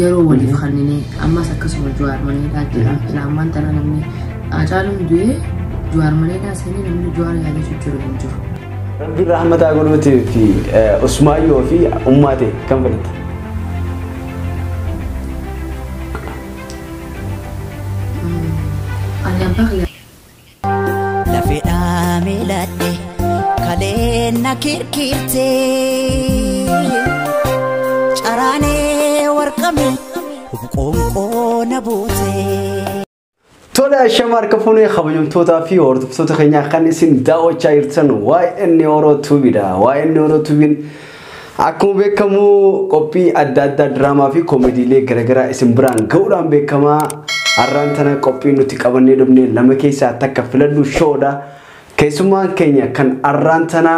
yeroo waliif kanneen ammas akkasuma Jawaar Maneedhaa jira ilaamaan tana namni Hacaaluun du'ee Jawaar Maneedhaa seenee namni Jawaar yaadachuu jiru hin jiru. Rabbi rahmataa godhuutii fi Usmaayyoo fi ummaate kan fudhate. Ani abbaa lafedhaa miiladhe kaleen na kirkirte caraanee warqame qoonqoo na buute. Tola shamar kafuune khabajumtoota fi hordoftoota keenya kan isin daawwachaa jirtan YN Oro Tubidha. YN Oro Tubin akkuma beekamu qophii adda addaa diraamaa fi koomediilee garaagaraa isin biraan ga'uudhaan beekama. Har'aan tana qophii nuti qabannee dhufne lama keessaa takka filadhu shoodha. Keessummaan keenya kan har'aan tana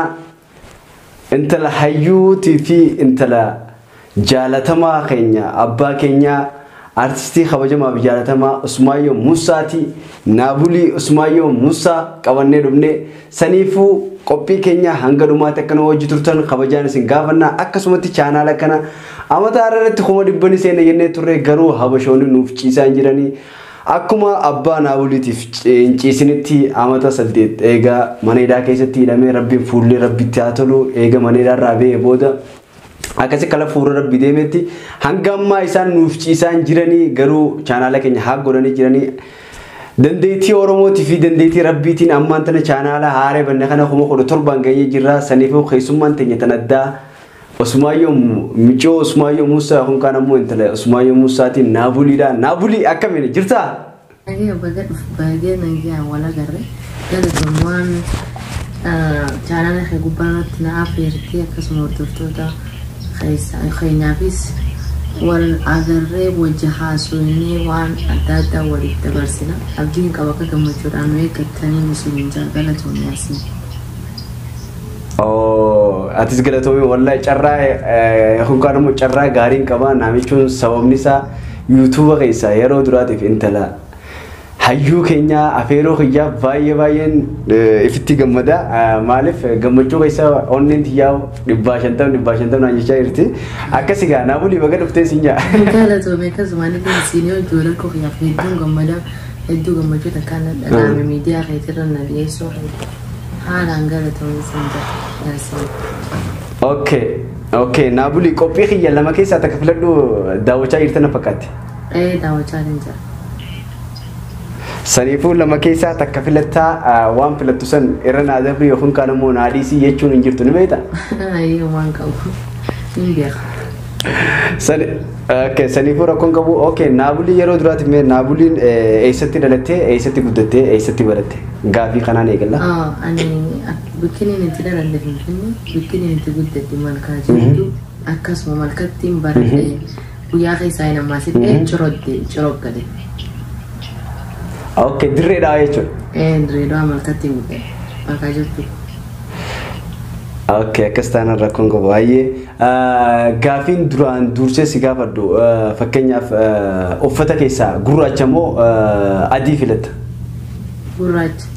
intala hayyuutii fi intala jaalatamaa keenya abbaa keenya artistii kabajamaa fi jaalatamaa Usmaayyoo Musaati Naabulii Usmaayyoo Musaa qabannee dhufne saniifuu qophii keenya hanga dhumaatti akka nu wajji turtan kabajaan isin gaafanna akkasumatti chaanaala kana amata irratti kuma dhibbani seena jennee turre garuu habashoonni nuuf ciisaa jiranii akkuma abbaa Naabuliitiif ciisinitti amata 8 eega maneedhaa keessatti hidhamee rabbiin fuullee rabbitti haa tolu eega maneedhaa irraa ba'ee booda akkasi kala fuura rabbi deemetti hanga ammaa isaan nuuf ciisaan jiranii garuu chaanaala keenya haa godhanii jiranii dandeettii Oromootii fi dandeettii rabbiitiin ammaan tana chaanaala haaree banne kana kuma 17 ga'ee jirra saniifuu keessummaan teenya tan addaa Usmaayyoo Michoo Usmaayyoo Musaa kun kan ammoo intala Usmaayyoo Musaatiin Naabuliidha. Naabulii akkamiin jirta? Baay'ee nagaa wala garre galatoomwaan chaanaala kee gubbaatti na afeertee akkasuma hordoftoota keenyaafis wal agarree wajji haasofnee waan adda addaa waliif dabarsina. Abdiin qaba akka gammachuudhaan nu eeggatanii musliin galatoomii asiin. Atis galatoomii wallahi carraa hunkaan immoo carraa gaariin qaba namichuun sababni isaa yuutuuba keessa yeroo duraatiif intala hayyuu keenya afeeroo kiyyaa baay'een ifitti gammada maaliif gammachuu keessa onneen tiyyaa 150 naan jechaa jirti akkasii gaa Naabulii baga dhuftee sinyaa galatoomii akkasumaan illee siinii ijoollee koo kiyyaaf hedduun gammada hedduu gammachuu takkaan dhadhaame miidiyaa keetirra na dhiyeessoo haalaan galatoomii sinjaa. Okay Naabulii qophii kiyya lama keessaa takka filadhu daawwachaa jirtan fakkaatti. Daawwachaa jirta. Saniifuu lama keessaa takka filattaa waan filattu san irra naadabri yookaan kan ammoo naadhiisii jechuun hin jirtu ni beekta? Ayyoo waan qabu hin beeka. Saniifuu rakkoon qabu Naabulii yeroo duraati mee Naabuliin eessatti dhalattee eessatti guddattee eessatti baratte gaafii kanaan eegalla? Ani bikkiniin itti dhaladhe Finfinnee bikkiniin itti guddatte malkaa jirtu akkasuma malkatti baradhe guyyaa keessaa hin ammaasitti ciroggade. Dirreedhaa jechuudha. Dirreedhaa malkatti guddatte malkaa jirtu. Akkas taanaan rakkoon qabu baay'ee gaafiin duraan dursee si gaafadhu fakkeenyaaf uffata keessaa gurraacha moo adii filatta? Gurraacha.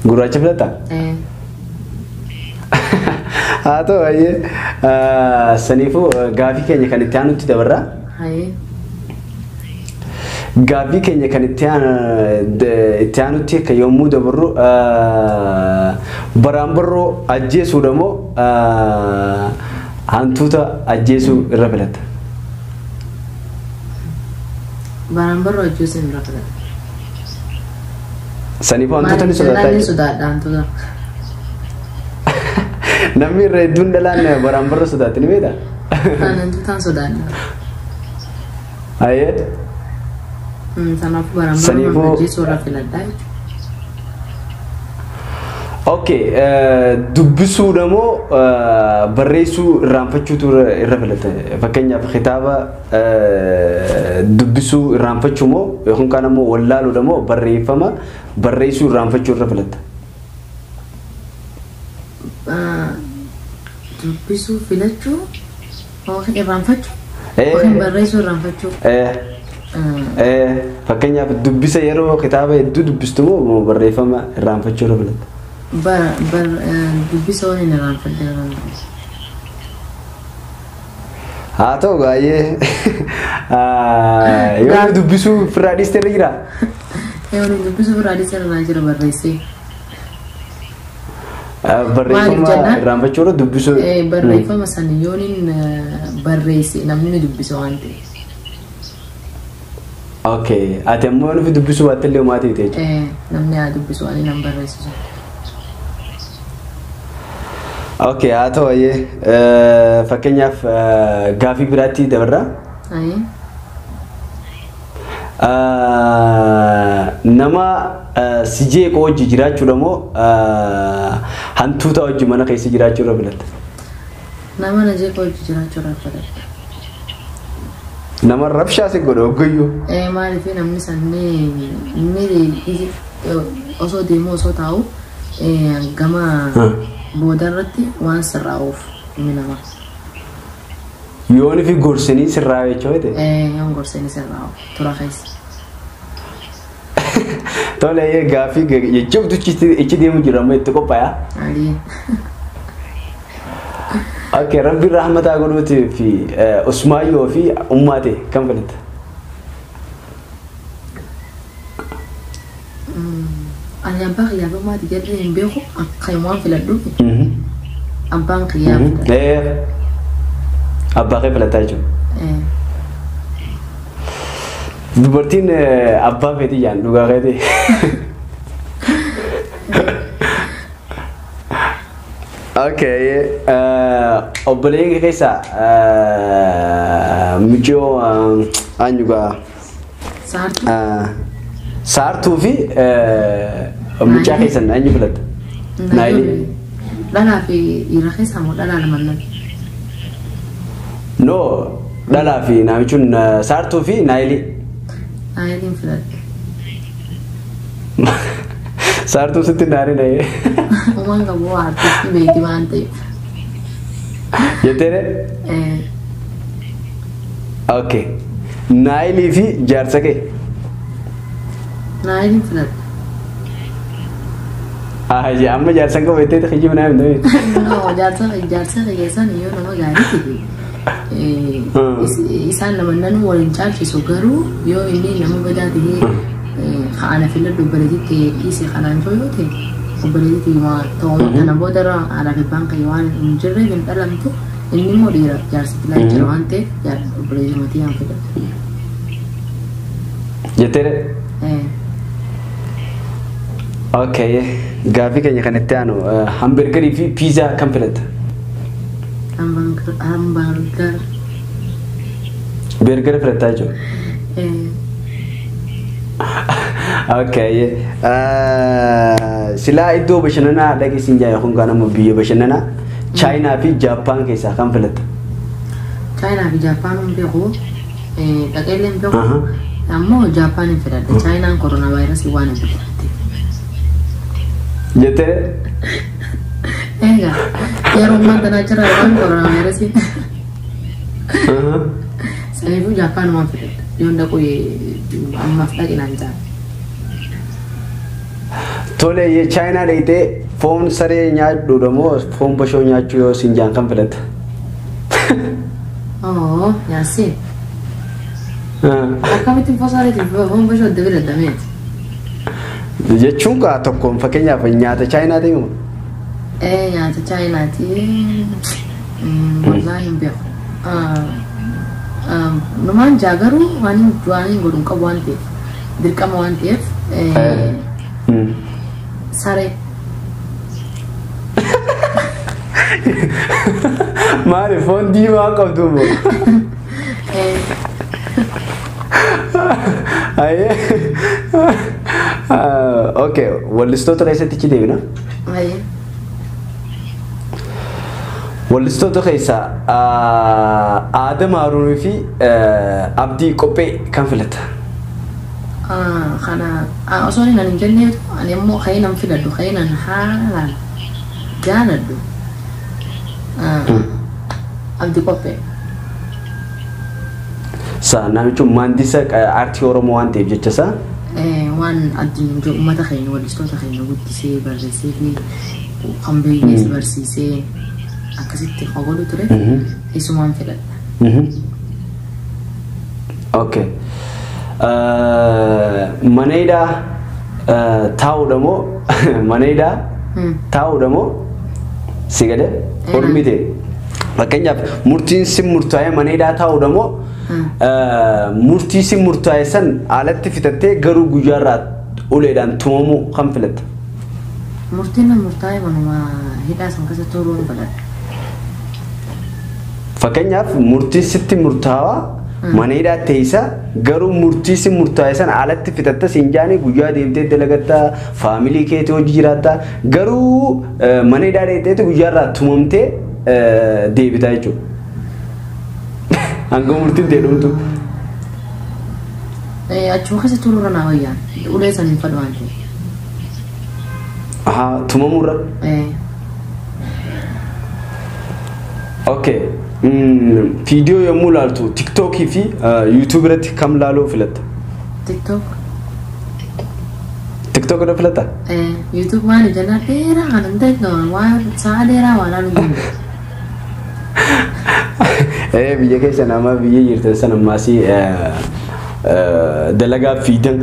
Gurraacha filatta? Haa ta'u baay'ee saniifuu gaafii keenya kan itti aanutti dabarraa? Gaafii keenya kan itti aanutti akka yommuu dabarru baraambarroo ajjeesuudha moo hantuuta ajjeesuu irra filatta? Baraambarroo ajjeesuu irra filatta. Saniifuu hantuuta ni sodaata? Ni sodaadha hantuuta. Namni irra hedduun dhalaan baraambarroo sodaatti ni beektaa? Hantuutaan sodaadha. Ayyee? Sanaafuu baraambarroo ajjeesuu irra filadhaa. Dubbisuudha moo barreessuu irraanfachuutu irra filatta? Fakkeenyaaf kitaaba dubbisuu irraanfachuu moo yookaan kan ammoo wallaaluudha moo barreeffama barreessuu irraanfachuu irra filatta? Dubbisuu filachuu yookaan irraanfachuu yookaan barreessuu irraanfachuu. Fakkeenyaaf dubbisa yeroo kitaaba hedduu dubbistu moo barreeffama irraanfachuu irra filatta? Dubbisa waan hin irraanfadhe. haa ta'u baay'ee yoo dubbisuu firraa dhiistee jira. Yoo dubbisuu firraa dhiistee jira barreessee. Barreeffama irraanfachuudha dubbisuu. Barreeffama sana yooniin barreesse namni dubbisu waan ta'eef. Okay, ati ammoo nufi dubbisuu baatte illee maatii ta'e. Namni haa dubbisu waan nan barreessisu. Okay, haa ta'u baay'ee fakkeenyaaf gaafii biraatti dabarra. Nama si jeequ hojii jiraachuudha moo hantuuta hojii mana keessa jiraachuudha filatta? Nama na jeequ hojii jiraachuudha filatta. Nama rabshaa si godha hoggayyuu. Maaliif namni sanni inni osoo deemu osoo taa'u gama boodarratti waan sirraa'uuf inni nama. Yooni fi gorsanii sirraa jechuudha. Yoon gorsanii sirraa'u tura keessa. Tole gaafii jechuudha ichi deemu jira amma itti qophaa'aa. Adii. Okay, Rabbi rahmataa godhuutii fi Usmaayyoo fi ummaate kam filatta? Ani abbaa kiyyaaf ummaati jedhee hin beeku akka himuun filadhuufi. Abbaan kiyyaaf. Abbaa kee filataa jechuudha. Dubartiin abbaa feetii jaan dhugaa keetii. Okay, obboleeyyan keessa michoo anyuga saartuu fi mucaa keessan anyu filatta? Naayilii. Dhalaa fi dhiira keessa moo dhalaa lamaan? No, dhalaa fi naamichuun saartuu fi naayilii. Naayiliin filatta. Saartuu sitti naani naye. Umaan qabu artisti beekti waan ta'eef. Jetteere? Okay. Naayilii fi jaarsa kee? Naayiliin filatta. Amma jaarsan qabu jettee xiyyiif naa himta. No, jaarsa keessan yoo nama gaariiti. Isaan lamaan waliin caalchisu garuu yoo inni nama badaa ta'ee ana filadhu obboleettii dhiisee kanaan yoo ta'e obboleettii ta'uu kana boodarra haadha fi abbaan kee waan hin jirreef hin dhalamtu inni immoo dhiira jaarsitti laa jira waan ta'eef obboleettii matii haan filadhu. Jetteere? Okay, gaafii keenya kan itti aanu hamburgerii fi piizaa kam filatta? Hamburger. Burger filattaa jechuudha? Okay, silaa iddoo bashannanaa dhageessin jaa yookaan kanama biyya bashannanaa Chaayinaa fi Jaappaan keessaa kan filatta? Chaayinaa fi Jaappaan hin beeku dhaqeellee hin beeku ammoo Jaappaan hin filadha. Chaayinaan koronaa vaayirasii waan hin filatte. Jettee? Egaa yeroo ammaa tanaa jira waan koronaa vaayirasii. Saniifuu Jaappaan waan filadha. Yoon dhaqu ammaaf dhaqinaan jaa. Tole Chaayinaa dheeyitee foon saree nyaadhuudha moo foon bashoo nyaachuu yoo siin jaan kan filatta? Yaasiin. Akkamitti foon sareetiin foon bashoo adda filadhameeti? Jechuun kaa tokkoon fakkeenyaaf nyaata Chaayinaa ta'e nyaata Chaayinaati wallaahi hin beeku. Numaan jaa garuu waan hin godhuun qabu waan ta'eef dirqama waan ta'eef saree. Maali foon diimaa qabdu moo? Okay, wallistoota keessatti ichi deebina. Wallistoota keessaa Aadam Haruunii fi Abdii Qophee kan filatta? Kana osoo hin jenneetu ani immoo kaayinan filadhu kaayinan haalaan jaaladhu Abdii Qophee. Namichi maandisa aartii Oromoo waan ta'eef jecha isaa? Waan addunyaa uummata keenya wallistoota keenya guddisee barreessee fi kan beeknes barsiisee akkasitti qoqqoodu ture isumaan filadha. Okay. Maneida tahu demo Maneida tahu demo sigade ormite makanya murtiin sim murtaye Maneida tahu demo murti sim murtaye san alatti fitatte garu gujarat uledan tumu khamfilat murtina murtaye manuma hida san kasa turu balad fakanya murti sitti murtawa Maneida teisa garu murti sim murtaye san alatti fitatte sinjani gujaa deemte dalagata family keeto jirata garu Maneida deemte gujarat tumumte deebita jechu anga murti deedumtu achuma kasa turu rana wayyan ule san fadwanti aha tumumura okay video yommuu laaltu TikTok fi YouTube irratti kam laaluu filatta? TikTok irra filatta? YouTube waan jala dheeraa kan ta'e waan sa'a dheeraa waan aanu biyya keessa nama biyya jirtan sana maasii dalagaa fiidan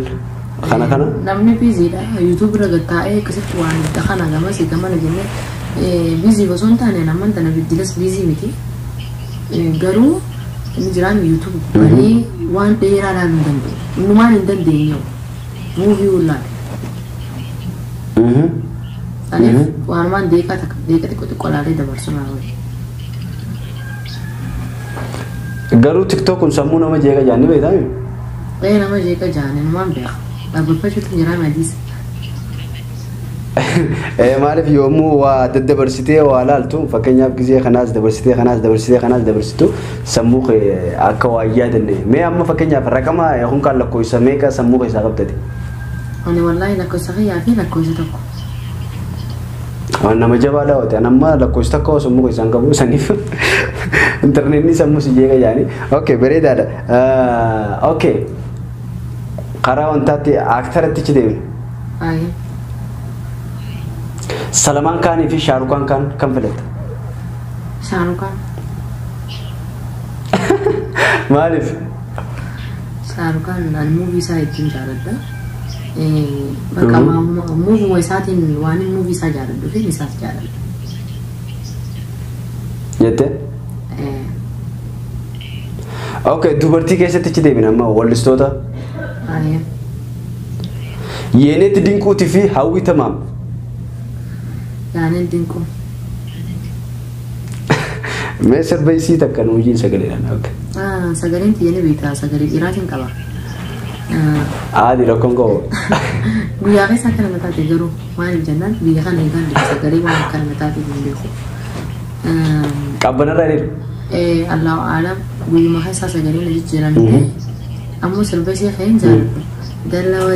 kana namni biziidha YouTube irra gattaa'ee akkasitti waan kana gamas gamana jennee bizii osoo hin taane naman tana biddilas bizii miti garuu inni jiraan YouTube banii waan dheeraa laaluu danda'u numaan hin dandeenyu muuvii ullaadha aniif waanumaan deeqaa xiqqoo laalee dabarsu naawwati garuu TikTok kun sammuu nama jeeqa jaanni beektaa nama jeeqa jaanni numaan beeka dhaabbachuutu jiraan adiis maaliif yommuu waa daddabarsitee waa laaltu fakkeenyaaf gisee kanaas dabarsitu sammuu akka waa yaadanne mee amma fakkeenyaaf raqama kun kan lakkoofsa meeqa sammuu isaa qabdate ani wallahi lakkoofsa kiyyaa fi lakkoofsa tokko nama jabaadha wate anamma lakkoofsa tokko sammuu isaan qabu saniif interneetni sammuu si jeeqa jaani okay bareedaadha okay karaa wantaatti aaktaratti deemne Salman Khan fi Shahrukh Khan kam filata? Shahrukh Khan. Maalif? Shahrukh Khan nan movie isaa ittiin jaaladha. Bakka movie isaatiin waan movie isaa jaaladhu fi isaas jaaladha. Jette? Okay, dubartii keessatti itti deebina amma wallistoota. Yeenetti Dinquutii fi Hawwii Tamaam. Yaaneen Dinquu. Mee sirba isii takka nu hojiin sagaleedhaan okay. Sagaleen tiyyanii beektaa sagalee dhiiraatiin qaba. Aadi rakkoon qabu. Guyyaa keessa akka nama taate garuu maaliif jennaan biyya kana eegaan sagalee waan akka nama taate hin beeku. Qabbanarraa jedhu. Allahu aalam guyyuma keessaa sagalee na jijjiiramte ammoo sirba isii kan hin jaalladhu. Dallawa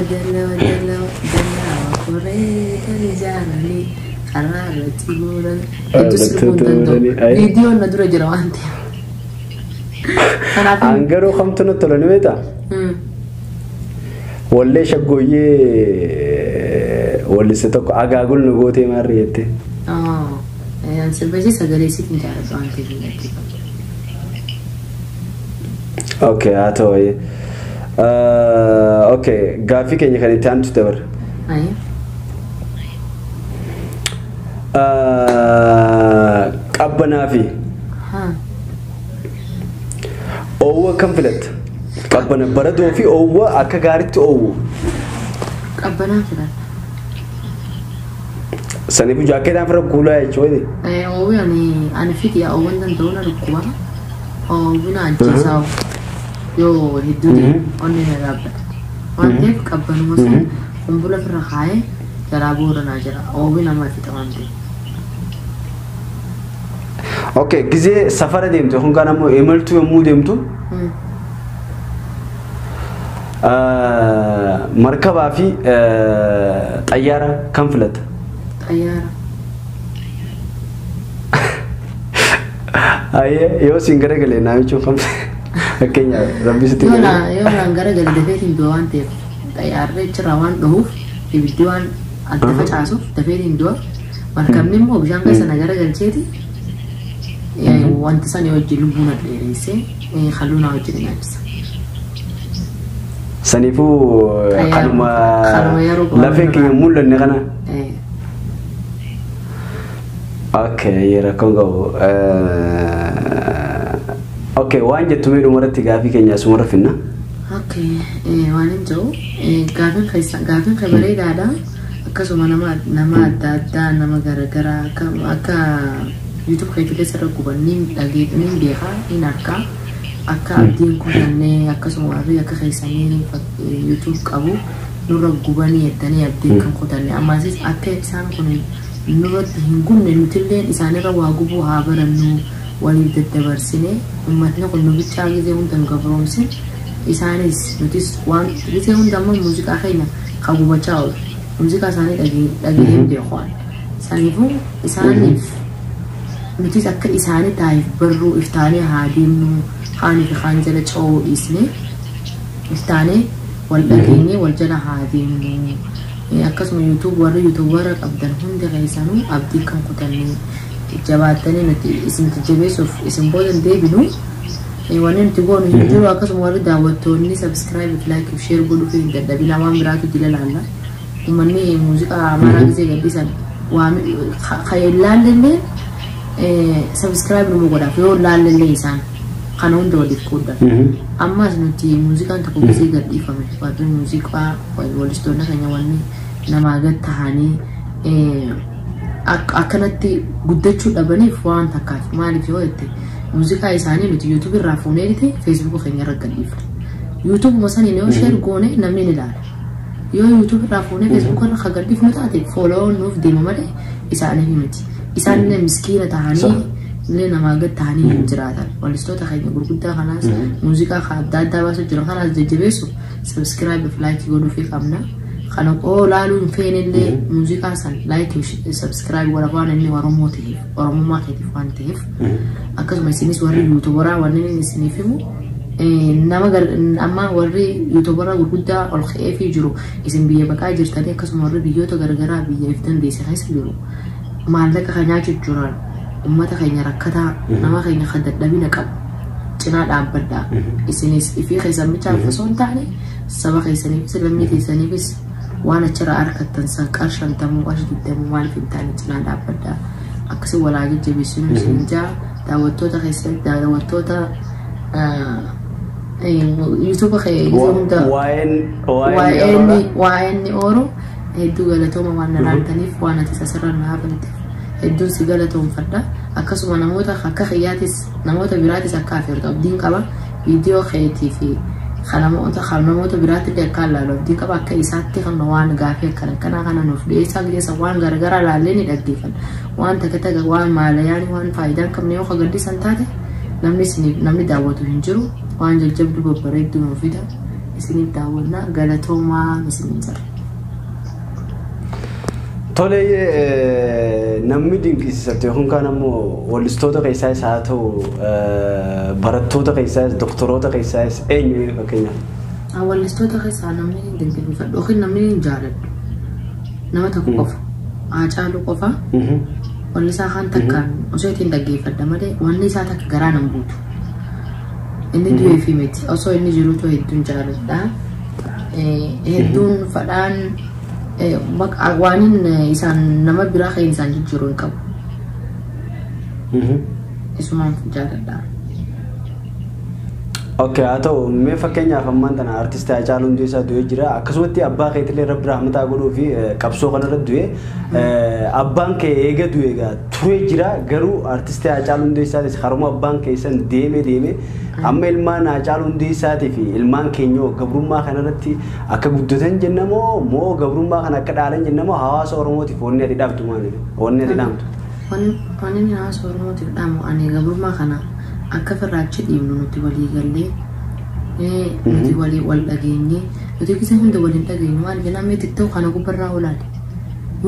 koree kan ijaaranii. Karena timuran itu sebutan tuh video na dura jera wanti. Anggaru kamu tuh nonton ini beta. Walle shagoye walle setok agagul nugote marriete. Oh, yang sebenarnya segala sih tidak ada wanti lagi. Okay, atau ya. Okay, gafi kayaknya kan itu antu tebar. Ayo. Qabbanaa fi oowwa kam filatta? Qabbana baradoo fi oowwa akka gaariitti oowwu. Qabbanaa filatta. Saniif jaakeetaan fira kuulaa jechuudha. Oowwi ani fiti oowwan danda'u na dhukkuba. Oowwi na ajjeesaa yoo hedduu onni na dhaabbata. Waan ta'eef qabbanuma sun kumbula firra kaayee jalaa booranaa jira. Oowwi nama fixa waan ta'eef. Okay, gisee safara deemtu kun kan ammoo imaltu yommuu deemtu markabaa fi xayyaara kam filatta? Xayyaara. Aye, yoo siin garagalee naa jechuun kam fakkeenya rabbi sitti galee. Yoo naan garagalee dafeetiin du'a waan ta'eef xayyaarri achirraa waan dhufuuf ibiddi waan adda facaasuuf dafeetiin du'a markabni immoo bishaan keessa na garagalcheeti. وانت ساني وجه لبونا ديريسي خلونا وجه ناجس سنيفو خلوما لافيك يمول النغنا اوكي يرا كونغو اوكي وان جتومي دمرتي غافي كنيا سمر فينا اوكي وانين جو غافن خيسا غافن خبري دادا akkasuma nama adda nama garagara akka YouTube keessatti sarara gubannin dhageetaniin beekaa hin arkaa akka abdiin kunneen akkasuma warri akka keessanii YouTube qabu nurra gubanii yettanii abdiin kan kutanne ammaasis akka isaan kun nurratti hin gunne nutilleen isaanirra waa gubuu haa barannu waliif daddabarsine ummatni kun nu bichaa gisee hundan gabroomsin isaanis nutis waan gisee hundamma muuziqaa keenya qabubachaa oolu موسيقى ساني دقيقين بيخوان سانيفو إسانيف نتيس أكا إساني تايف برو إفتاني هادينو خاني في خانجلة شو إسني إفتاني والدقيني والجلة هادينو أكا اسمو يوتيوب ورا يوتيوبر أبدان هندي غيسانو أبدي كم قتلني جباتني نتي اسم تجبيسو اسم بودن ديبنو وانا نتقول نجدرو أكا اسمو ورا داوتوني سبسكرايب لايك وشير بودو في الدبيلا وان براتو دلال الله ومني موسيقى مرة زي قديسا وخيلان للي سبسكرايب نموغدا فيو لان للي إنسان قانون دولي فكودا أما سنتي موسيقى أنت كو زي قديفة وابن موسيقى والستونا كان يوالني نما قد تهاني أكنتي قدتشو دبني فوان تكاف مالي فيو يتي موسيقى إنساني نتي يوتيوب الرافوني لتي فيسبوك خين يرق قديفة يوتيوب مثلا نيو شير قوني نمني نلال يو يوتيوب رافوني فيسبوك راه خغدي فنتاتي فولو نوف ديما مالي إساني هيمتي إساني مسكينة تهاني لنا ما قد تهاني جراتا والستو تخيني برقودة خلاص موسيقى خادات داباسو جرا خلاص جيبسو سبسكرايب لايك يقولوا في خامنا خانو او لالو فين اللي موسيقى سان لايك سبسكرايب ولا فان اللي ورموتي ورمو ما كيف فانتي اكاز ما يسينيس وري يوتيوبرا ونني نسنيفمو nama amma warri YouTuberra gurguddaa ol ka'ee fi jiru isin biyya baqaa jirtanii akkasuma warri biyyoota garagaraa biyya iftan deesse keessa jiru maallaqa kan nyaachuudhaan ummata keenya rakkataa nama keenya kan dadhabina qabu cinaa dhaabbadhaa isinis ifii keessan bichaa osoo hin taane saba keessaniifis lammii keessaniifis waan achirraa harkattan san qarshantamuu qarshiddamuu maaliif hin taane cinaa dhaabbadhaa akkasii walaa jajjabeessinu isin jaa daawwattoota keessatti daawwattoota YouTube وين أورو هدو قالتهم وانا لانتنيف وانا تساسرنا نهابنت هدو سيقالتهم فردا أكسو نموتا خاكا خياتيس نموتا براتيس أكافر تبدين كبا فيديو خيتي في خلموتا براتي دي كالا لو بدين كبا كيساتي خلنوان غافير كان نفدي إيساق ديسا وان غرغرا لاليني دقيفن وان تكتاق وان مالياني وان فايدان كم نيو خاقردي سنتاتي namni daawwatu hin jiru waan jajjabdu babbareeddu nu fida isiniif daawwanna galatoomaa isiniin jira tole namni dinqisiisatti yookaan kaan ammoo wallistoota keessaas haa ta'u barattoota keessaas doktoroota keessaas eenyu fakkeenyaaf wallistoota keessaa namni dinqisiifadhu yookiin namni jaaladhu nama tokko qofa Haacaaluu qofa والنساء خان تكان وشيتين دقيقة دمري والنساء تك جرانا مبوتو إني دوي في ميتي أصو إني جروتو هيدون جارد دا هيدون فلان بق أغوانين إنسان نما براخ إنسان جرون كاب اسمه جارد دا اوكي اتو مي فكينيا فمان تنا ارتست Haacaaluu Hundeessaa دوي جرا اكسوتي ابا خيتلي رب رحمتا غدو في قبسو خنا ردوي ابان كي ايغا دويغا توري جرا غرو ارتست Haacaaluu Hundeessaa خرمو ابان كيسن ديمي اما المان Haacaaluu Hundeessaa في المان كينيو غبرما خنا رتي اكا غدتن جنمو مو غبرما خنا كدالن جنمو حواس اورموتي فوني دي دابتو ماني وني دي دامتو فاني حواس اورموتي دامو اني غبرما خنا akka farraachii dhiibnu nuti walii gallee nuti walii wal dhageenye nuti kisa hunda waliin dhageenye waan jedhamee TikTok kana gubbarraa olaade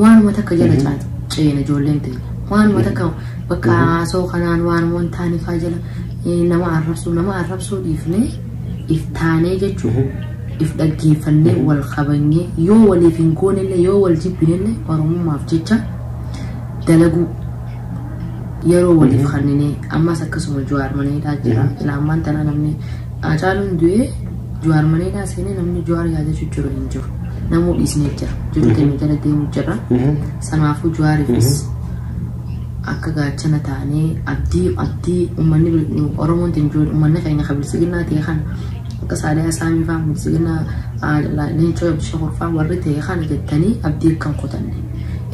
waanuma takka jala caati ceena ijoolleen ta'e waanuma takka bakka haasoo kanaan waanuma hin taane faa jala nama arrabsuu dhiifnee if taanee jechuun if dhaggeeffannee wal qabannee yoo waliif hin goonellee yoo wal jibbinellee oromummaaf jecha dalaguu yeroo waliif kannine ammas akkasuma Jawaar maneedhaa jira ilaamaan tana namni Hacaaluun du'ee Jawaar maneedhaa seenee namni Jawaar yaadachuu jiru hin jiru namuu dhiisnee jira jiru keenya jala deemu jira sanaafuu Jawaariifis akka gaachana taanee abdii uummanni Oromoon tinjoo uummanni keenya kabilsiginaa ta'e kan akka Saaliyaa Saamii fa'aa bilsiginaa leencoo Shakurfaa warri ta'e kan jettanii abdii kan qotanne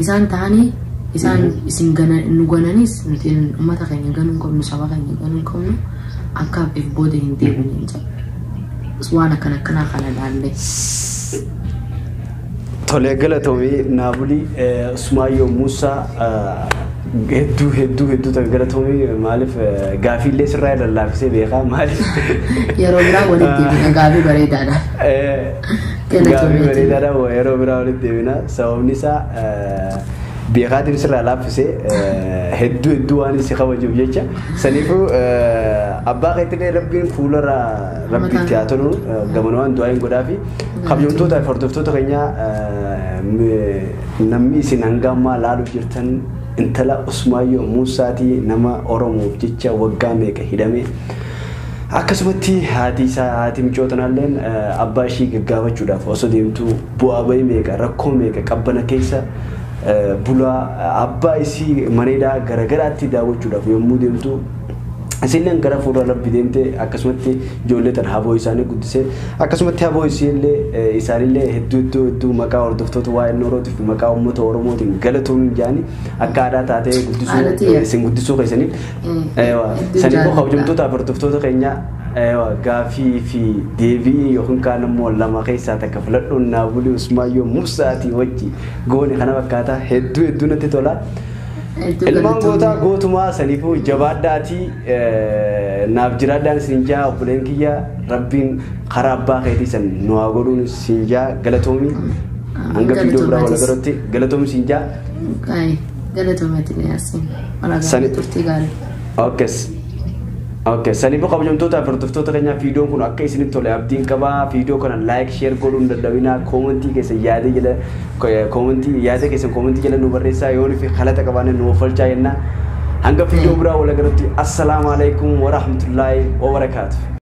isaan ta'anii isaan isin nu gananis nuti uummata keenya ganuu qabnu saba keenya ganuu qabnu akka if booda hin deebine jira waan akkanaa kana ilaalle. Tolee galatoomii Naabulii Usmaayyoo Muusaa hedduu galatoomii maaliif gaafiillee sirraa lallaafisee beekaa maaliif yeroo biraa walitti deebina gaafii bareedaadha. Gaafii bareedaadha yeroo biraa walitti deebina sababni isaa beekaatiin sirraa laaffisee hedduu waan isi kabajuuf jecha saniifuu abbaa keetillee rabbiin fuularra rabbiitti haa tolu gamanawaan du'aa hin godhaa fi kabajamtoota hordoftoota keenya namni isin hanga ammaa laaluuf jirtan intala Usmaayyoo Muusaatii nama Oromoof jecha waggaa meeqa hidhame akkasumatti haati micootnaalleen abbaa ishii gaggaafachuudhaaf osoo deemtuu bu'aa bahii meeqa rakkoo meeqa qabbana keessa bula abbaa isii maneedhaa garagaraatti daawwachuudhaaf yommuu deemtu isinleen gara fuula rabbi deemte akkasumatti ijoollee tan haboo isaanii guddisee akkasumatti haboo isiillee isaanillee hedduu maqaa hordoftoota waa'ee Oromootiif maqaa uummata Oromootiin galatoon jaani akka aadaa taatee guddisuu isin guddisuu keessaniif saniifuu kabajamtoota hordoftoota keenya gaafii fi deebii yookiin kaan immoo lama keessaa takka filadhuun Naabulii Usmaayyoo Muusaatii wajji goone kana fakkaataa hedduu natti tola. Ilmaan gootumaa saniifuu jabaadhaatii naaf jiraadhaan sinjaa obboleen kiyya rabbiin karaa abbaa keetii san nu haa godhuun sinjaa galatoomii hanga viidiyoo biraa wal agarratti galatoomii sinjaa. Galatoomii yaasiin walagaa turtii gaarii. Okay, saniifuu kabajamtoota hordoftoota keenya viidiyoon kun akka isinitti tole abdiin qabaa viidiyoo kana like share godhuun dadhabinaa koomentii keessan yaada keessan koomentii jala nu barreessaa yoo fi kalata qabaanne nu ofolchaa jenna hanga viidiyoo biraa wal agarratti assalaamu alaikum wa rahmatullahi wa barakaatuh.